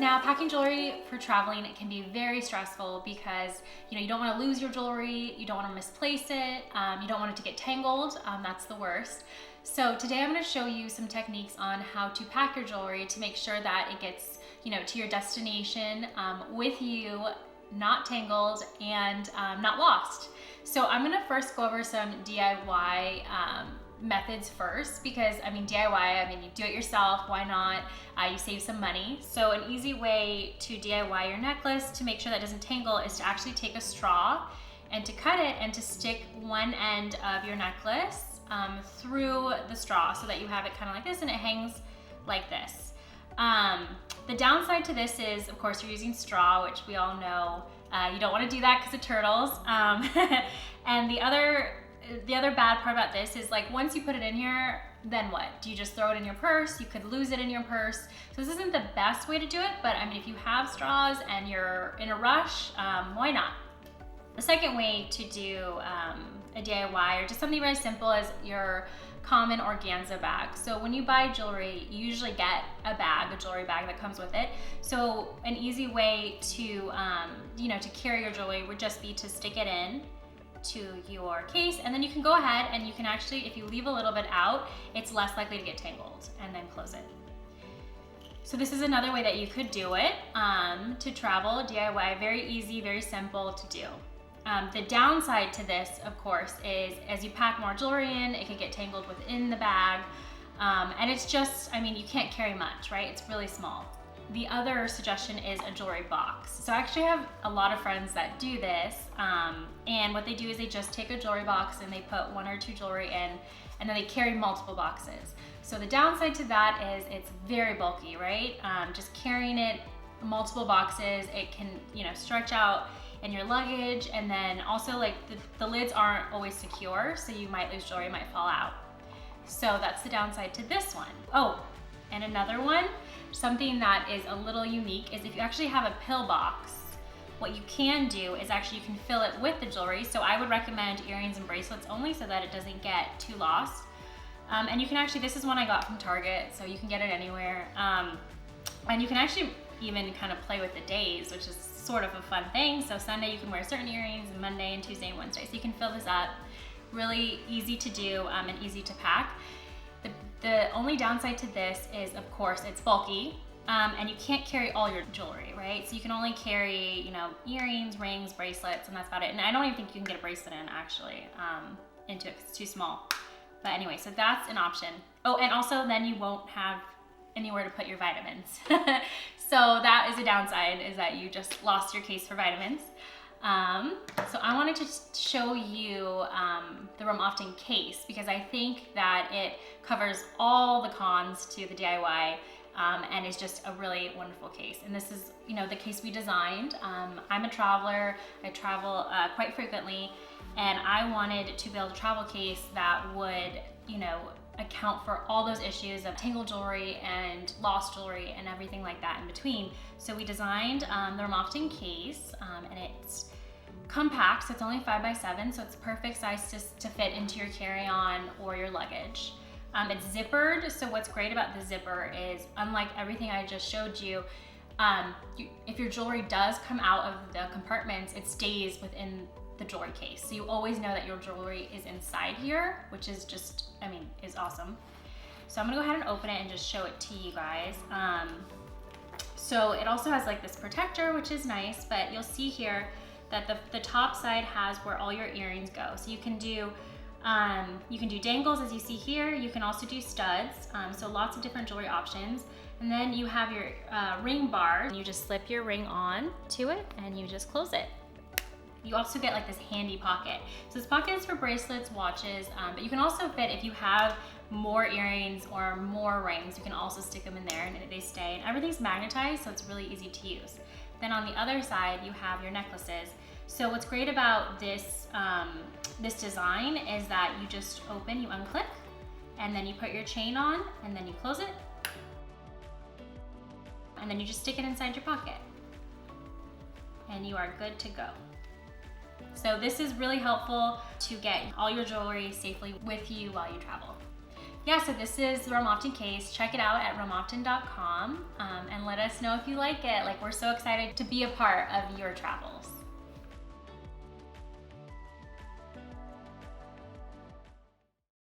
Now, packing jewelry for traveling, it can be very stressful because you don't want to lose your jewelry, you don't want to misplace it, you don't want it to get tangled. That's the worst. So today I'm going to show you some techniques on how to pack your jewelry to make sure that it gets to your destination with you, not tangled and not lost. So I'm going to first go over some DIY methods first, because DIY, you do it yourself, why not? You save some money. So an easy way to DIY your necklace to make sure that it doesn't tangle is to actually take a straw and to cut it and to stick one end of your necklace through the straw so that you have it kind of like this and it hangs like this. The downside to this is, of course, you're using straw, which we all know you don't want to do that because of turtles. And the other bad part about this is, like, once you put it in here, then what? Do you just throw it in your purse? You could lose it in your purse. So this isn't the best way to do it, but if you have straws and you're in a rush, why not? The second way to do a DIY, or just something very simple, is your common organza bag. So when you buy jewelry, you usually get a jewelry bag that comes with it. So an easy way to to carry your jewelry would just be to stick it in to your case, and then you can go ahead and you can actually, if you leave a little bit out, it's less likely to get tangled, and then close it. So this is another way that you could do it to travel, DIY, very easy, very simple to do. The downside to this, of course, is as you pack more jewelry in, it could get tangled within the bag, and it's just, you can't carry much, right? It's really small. The other suggestion is a jewelry box. So I actually have a lot of friends that do this, and what they do is they just take a jewelry box and they put one or two jewelry in, and then they carry multiple boxes. So the downside to that is it's very bulky, right? Just carrying it, multiple boxes, it can stretch out in your luggage, and then also, like, the lids aren't always secure, so you might lose jewelry, it might fall out. So that's the downside to this one. Oh, and another one, something that is a little unique, is if you actually have a pill box, what you can do is actually you can fill it with the jewelry. So I would recommend earrings and bracelets only, so that it doesn't get too lost. And you can actually, this is one I got from Target, so you can get it anywhere. And you can actually even kind of play with the days, which is sort of a fun thing. So Sunday you can wear certain earrings, and Monday and Tuesday and Wednesday. So you can fill this up. Really easy to do and easy to pack. The only downside to this is, of course, it's bulky, and you can't carry all your jewelry, right? So you can only carry, earrings, rings, bracelets, and that's about it. And I don't even think you can get a bracelet in, actually, into it, 'cause it's too small. But anyway, so that's an option. Oh, and also then you won't have anywhere to put your vitamins. So that is a downside, is that you just lost your case for vitamins. So I wanted to show you the Roam Often case, because I think that it covers all the cons to the DIY and is just a really wonderful case. And this is, the case we designed. I'm a traveler, I travel quite frequently, and I wanted to build a travel case that would, account for all those issues of tangled jewelry and lost jewelry and everything like that in between. So we designed the Roam Often case, and it's compact, so it's only 5x7, so it's perfect size to fit into your carry-on or your luggage. It's zippered, so what's great about the zipper is, unlike everything I just showed you, if your jewelry does come out of the compartments, it stays within the jewelry case. So you always know that your jewelry is inside here, which is just, is awesome. So I'm gonna go ahead and open it and just show it to you guys. So it also has like this protector, which is nice, but you'll see here that the top side has where all your earrings go. So you can do dangles, as you see here. You can also do studs, so lots of different jewelry options. And then you have your ring bar. You just slip your ring on to it and you just close it. You also get like this handy pocket. So this pocket is for bracelets, watches, but you can also fit, if you have more earrings or more rings, you can also stick them in there and they stay. And everything's magnetized, so it's really easy to use. Then on the other side, you have your necklaces. So what's great about this, this design is that you just open, you unclip, and then you put your chain on, and then you close it, and then you just stick it inside your pocket, and you are good to go. So this is really helpful to get all your jewelry safely with you while you travel. yeah, so this is the Romofton case. Check it out at romofton.com and let us know if you like it. Like, we're so excited to be a part of your travels.